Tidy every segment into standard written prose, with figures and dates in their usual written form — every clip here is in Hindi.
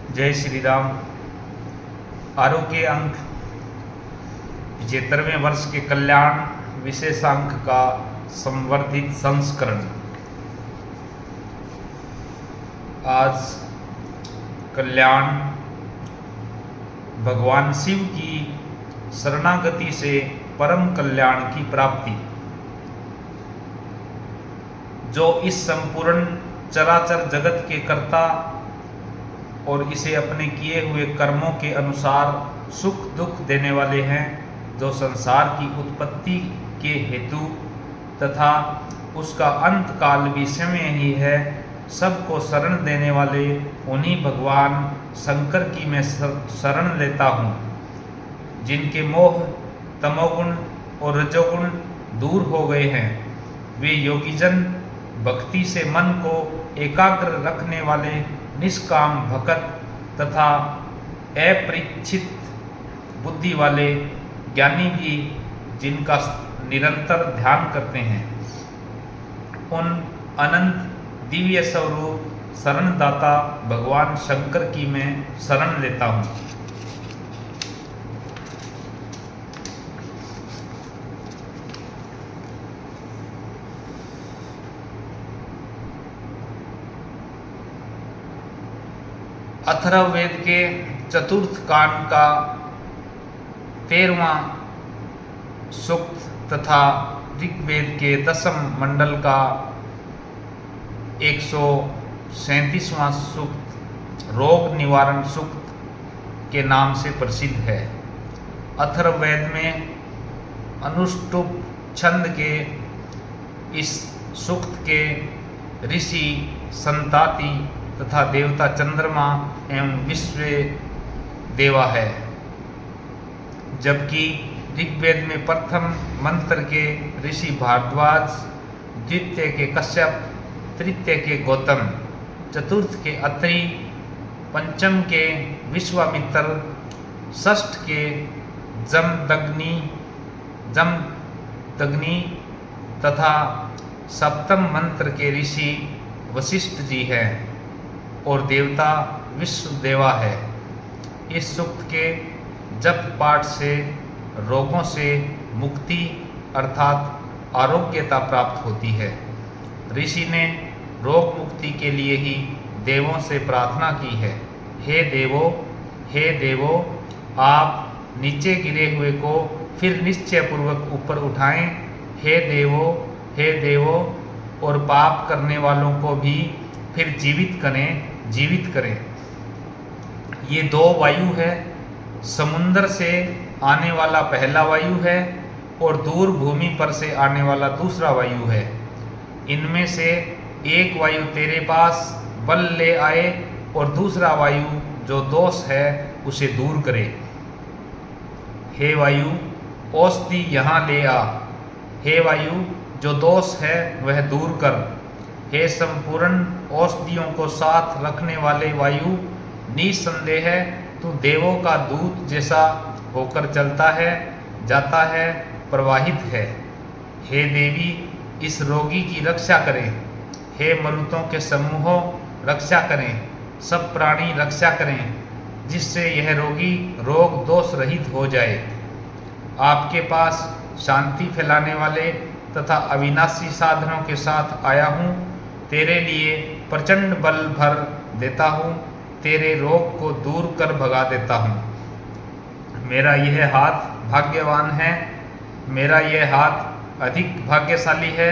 जय श्री राम। आरोग्य अंक 75वें वर्ष के कल्याण विशेषांक का संवर्धित संस्करण। आज कल्याण भगवान शिव की शरणागति से परम कल्याण की प्राप्ति, जो इस संपूर्ण चराचर जगत के कर्ता और इसे अपने किए हुए कर्मों के अनुसार सुख दुख देने वाले हैं, जो संसार की उत्पत्ति के हेतु तथा उसका अंत काल भी समय ही है, सबको शरण देने वाले उन्हीं भगवान शंकर की मैं शरण लेता हूँ, जिनके मोह तमोगुण और रजोगुण दूर हो गए हैं। वे योगीजन भक्ति से मन को एकाग्र रखने वाले निष्काम भक्त तथा अपरिच्छित बुद्धि वाले ज्ञानी भी, जिनका निरंतर ध्यान करते हैं, उन अनंत दिव्य स्वरूप शरणदाता भगवान शंकर की मैं शरण लेता हूँ। अथर्ववेद के चतुर्थ कांड का 13वां सूक्त तथा ऋग्वेद के 10वें मंडल का 137वां सूक्त रोग निवारण सूक्त के नाम से प्रसिद्ध है। अथर्ववेद में अनुष्टुप छंद के इस सूक्त के ऋषि संताति तथा देवता चंद्रमा एवं विश्व देवा है, जबकि ऋग्वेद में प्रथम मंत्र के ऋषि भारद्वाज, द्वितीय के कश्यप, तृतीय के गौतम, चतुर्थ के अत्रि, पंचम के विश्वामित्र, षष्ठ के जमदग्नि तथा सप्तम मंत्र के ऋषि वशिष्ठ जी हैं और देवता विश्वदेवा है। इस सूक्त के जप पाठ से रोगों से मुक्ति अर्थात आरोग्यता प्राप्त होती है। ऋषि ने रोग मुक्ति के लिए ही देवों से प्रार्थना की है, हे देवो, आप नीचे गिरे हुए को फिर निश्चय पूर्वक ऊपर उठाएं। हे देवो, और पाप करने वालों को भी फिर जीवित करें। ये दो वायु है, समुद्र से आने वाला पहला वायु है और दूर भूमि पर से आने वाला दूसरा वायु है। इनमें से एक वायु तेरे पास बल ले आए और दूसरा वायु जो दोष है उसे दूर करे। हे वायु, औषधि यहाँ ले आ। हे वायु, जो दोष है वह दूर कर। हे संपूर्ण औषधियों को साथ रखने वाले वायु, निसंदेह तू देवों का दूत जैसा होकर चलता है, जाता है, प्रवाहित है। हे देवी, इस रोगी की रक्षा करें। हे मरुतों के समूहों, रक्षा करें। सब प्राणी रक्षा करें, जिससे यह रोगी रोग दोष रहित हो जाए। आपके पास शांति फैलाने वाले तथा अविनाशी साधनों के साथ आया हूँ। तेरे लिए प्रचंड बल भर देता हूँ, तेरे रोग को दूर कर भगा देता हूँ। मेरा यह हाथ भाग्यवान है, मेरा यह हाथ अधिक भाग्यशाली है,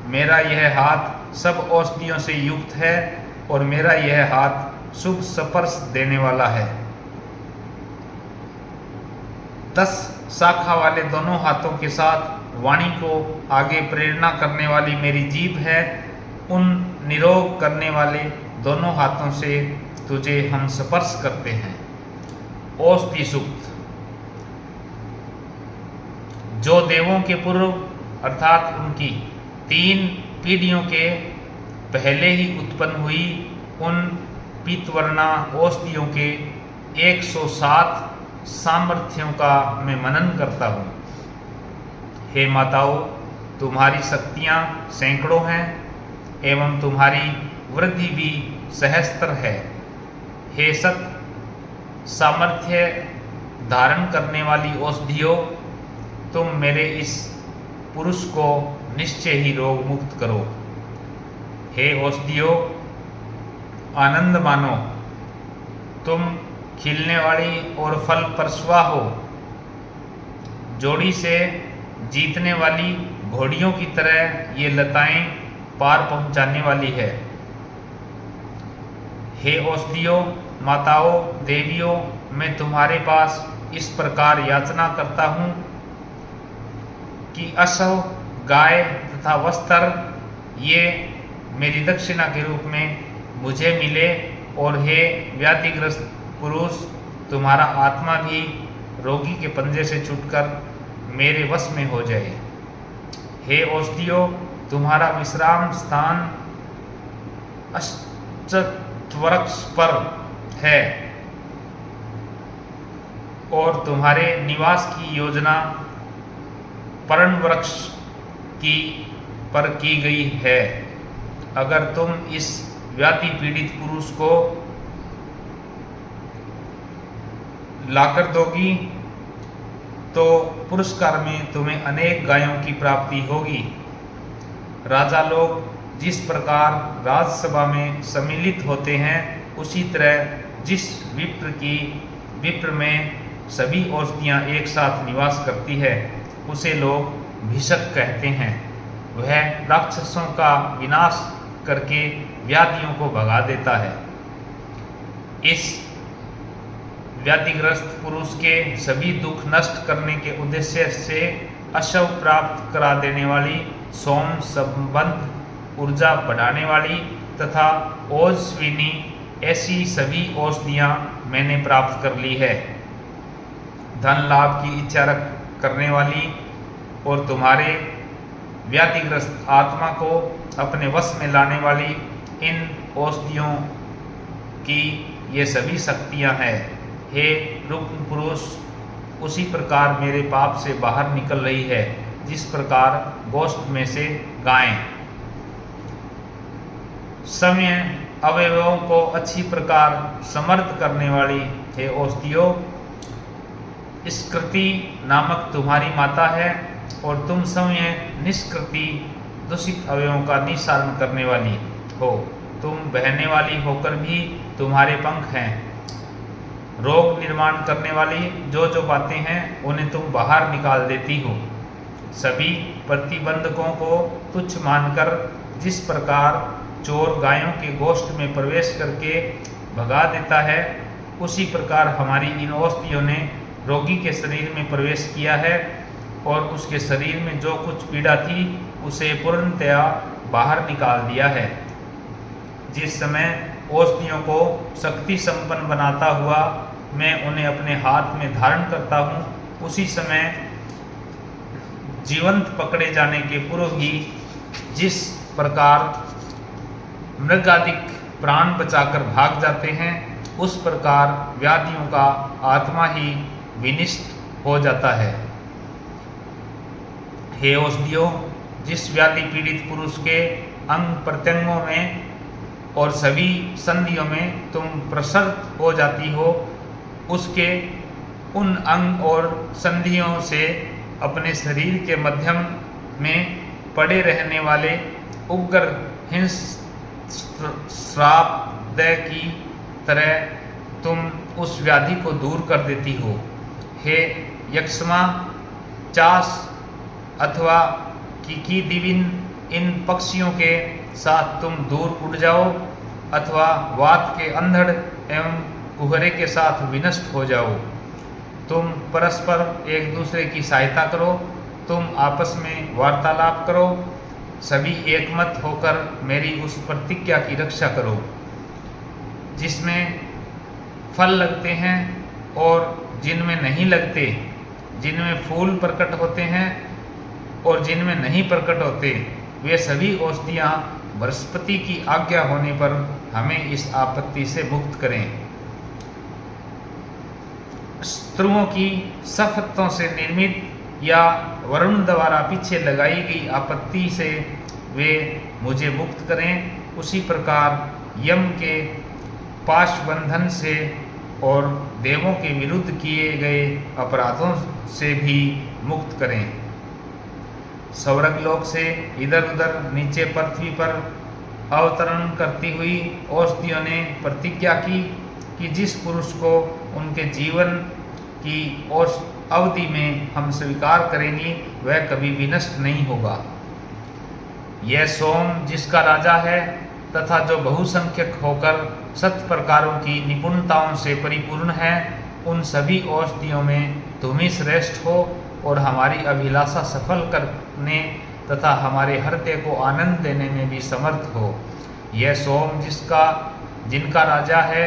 मेरा यह हाथ सब औषधियों से युक्त है और मेरा यह हाथ शुभ स्पर्श देने वाला है। 10 शाखा वाले दोनों हाथों के साथ वाणी को आगे प्रेरणा करने वाली मेरी जीभ है। उन निरोग करने वाले दोनों हाथों से तुझे हम स्पर्श करते हैं। औषधि सूक्त। जो देवों के पूर्व अर्थात उनकी 3 पीढ़ियों के पहले ही उत्पन्न हुई, उन पीतवर्णा औषधियों के 107 सामर्थ्यों का मैं मनन करता हूँ। हे माताओं, तुम्हारी शक्तियाँ सैकड़ों हैं एवं तुम्हारी वृद्धि भी सहस्त्र है। हे सत सामर्थ्य धारण करने वाली औषधियों, तुम मेरे इस पुरुष को निश्चय ही रोग मुक्त करो। हे औषधियों, आनंद मानो, तुम खिलने वाली और फल प्रसवा हो, जोड़ी से जीतने वाली घोड़ियों की तरह ये लताएं पार पहुंचाने वाली है। हे औषधियों, माताओं, देवियों, मैं तुम्हारे पास इस प्रकार याचना करता हूं कि अश्व, गाय तथा वस्त्र ये मेरी दक्षिणा के रूप में मुझे मिले, और हे व्याधिग्रस्त पुरुष, तुम्हारा आत्मा भी रोगी के पंजे से छूटकर मेरे वश में हो जाए। हे औषधियों, तुम्हारा विश्राम स्थान अश्वत्थ वृक्ष पर है और तुम्हारे निवास की योजना पर्ण वृक्ष की पर की गई है। अगर तुम इस व्याधि पीड़ित पुरुष को लाकर दोगी तो पुरस्कार में तुम्हें अनेक गायों की प्राप्ति होगी। राजा लोग जिस प्रकार राजसभा में सम्मिलित होते हैं, उसी तरह जिस विप्र में सभी औषधियां एक साथ निवास करती है, उसे लोग भिषक कहते हैं। वह राक्षसों का विनाश करके व्याधियों को भगा देता है। इस व्याधिग्रस्त पुरुष के सभी दुख नष्ट करने के उद्देश्य से अश्व प्राप्त करा देने वाली, सोम संबंध ऊर्जा बढ़ाने वाली तथा ओजस्विनी ऐसी सभी औषधियां मैंने प्राप्त कर ली है। धन लाभ की इच्छा करने वाली और तुम्हारे व्याधिग्रस्त आत्मा को अपने वश में लाने वाली इन औषधियों की ये सभी शक्तियां हैं। हे रुक्म पुरुष, उसी प्रकार मेरे पाप से बाहर निकल रही है, जिस प्रकार गोश्त में से गायें समय अवयवों को अच्छी प्रकार समर्थ करने वाली। हे औषधियों, स्कृति नामक तुम्हारी माता है और तुम समय निष्कृति दूषित अवयवों का निस्सारण करने वाली हो। तुम बहने वाली होकर भी तुम्हारे पंख हैं। रोग निर्माण करने वाली जो बातें हैं उन्हें तुम बाहर निकाल देती हो। सभी प्रतिबंधकों को तुच्छ मानकर जिस प्रकार चोर गायों के गोश्त में प्रवेश करके भगा देता है, उसी प्रकार हमारी इन औषधियों ने रोगी के शरीर में प्रवेश किया है और उसके शरीर में जो कुछ पीड़ा थी उसे पूर्णतया बाहर निकाल दिया है। जिस समय औषधियों को शक्ति संपन्न बनाता हुआ मैं उन्हें अपने हाथ में धारण करता हूँ, उसी समय जीवंत पकड़े जाने के पूर्व ही जिस प्रकार मृगादिक प्राण बचाकर भाग जाते हैं, उस प्रकार व्याधियों का आत्मा ही विनिष्ट हो जाता है। हे औषधियों, जिस व्याधि पीड़ित पुरुष के अंग प्रत्यंगों में और सभी संधियों में तुम प्रसन्न हो जाती हो, उसके उन अंग और संधियों से अपने शरीर के मध्यम में पड़े रहने वाले उग्र हिंस श्राप दय की तरह तुम उस व्याधि को दूर कर देती हो। हे यक्ष्मा, चास अथवा की दिविन, इन पक्षियों के साथ तुम दूर उड़ जाओ अथवा वात के अंधड़ एवं कुहरे के साथ विनष्ट हो जाओ। तुम परस्पर एक दूसरे की सहायता करो, तुम आपस में वार्तालाप करो, सभी एकमत होकर मेरी उस प्रतिज्ञा की रक्षा करो जिसमें फल लगते हैं और जिनमें नहीं लगते, जिनमें फूल प्रकट होते हैं और जिनमें नहीं प्रकट होते, वे सभी औषधियाँ बृहस्पति की आज्ञा होने पर हमें इस आपत्ति से मुक्त करें। शत्रुओं की सख्तों से निर्मित या वरुण द्वारा पीछे लगाई गई आपत्ति से वे मुझे मुक्त करें। उसी प्रकार यम के पाशबंधन से और देवों के विरुद्ध किए गए अपराधों से भी मुक्त करें। स्वर्गलोक से इधर उधर नीचे पृथ्वी पर अवतरण करती हुई औषधियों ने प्रतिज्ञा की कि जिस पुरुष को उनके जीवन की अवधि में हम स्वीकार करेंगी वह कभी भी नष्ट नहीं होगा। यह सोम जिसका राजा है तथा जो बहुसंख्यक होकर 7 प्रकारों की निपुणताओं से परिपूर्ण है, उन सभी औषधियों में तुम ही श्रेष्ठ हो और हमारी अभिलाषा सफल करने तथा हमारे हृदय को आनंद देने में भी समर्थ हो। यह सोम जिनका राजा है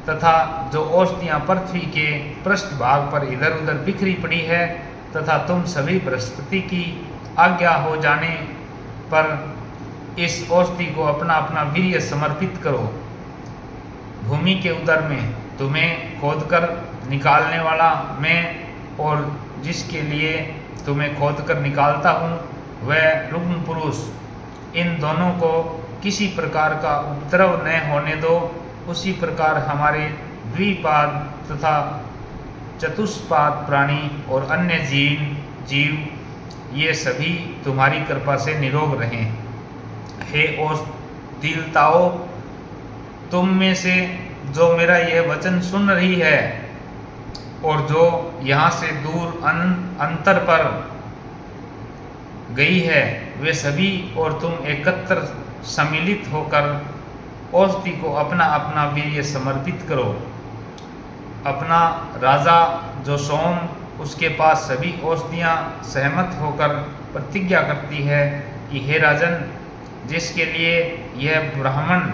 तथा जो औषधियाँ पृथ्वी के पृष्ठभाग पर इधर उधर बिखरी पड़ी है तथा तुम सभी बृहस्पति की आज्ञा हो जाने पर इस औषधि को अपना अपना वीर्य समर्पित करो। भूमि के उदर में तुम्हें खोदकर निकालने वाला मैं और जिसके लिए तुम्हें खोदकर निकालता हूँ वह रुग्ण पुरुष, इन दोनों को किसी प्रकार का उपद्रव न होने दो। उसी प्रकार हमारे द्विपाद तथा चतुष्पाद प्राणी और अन्य जीव ये सभी तुम्हारी कृपा से निरोग रहें। हे औषधीलताओं, तुम में से जो मेरा यह वचन सुन रही है और जो यहाँ से दूर अंतर पर गई है, वे सभी और तुम एकत्र सम्मिलित होकर औषधि को अपना अपना वीर्य समर्पित करो। अपना राजा जो सोम, उसके पास सभी औषधियाँ सहमत होकर प्रतिज्ञा करती है कि हे राजन, जिसके लिए यह ब्राह्मण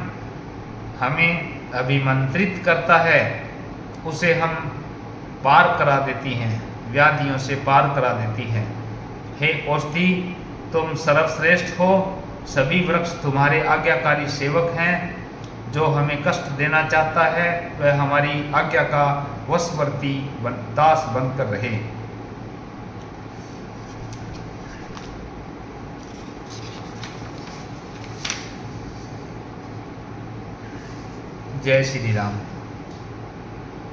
हमें अभिमंत्रित करता है उसे हम पार करा देती हैं, व्याधियों से पार करा देती हैं। हे औषधि, तुम सर्वश्रेष्ठ हो। सभी वृक्ष तुम्हारे आज्ञाकारी सेवक हैं। जो हमें कष्ट देना चाहता है वह हमारी आज्ञा का वशवर्ती दास बनकर रहे। जय श्री राम।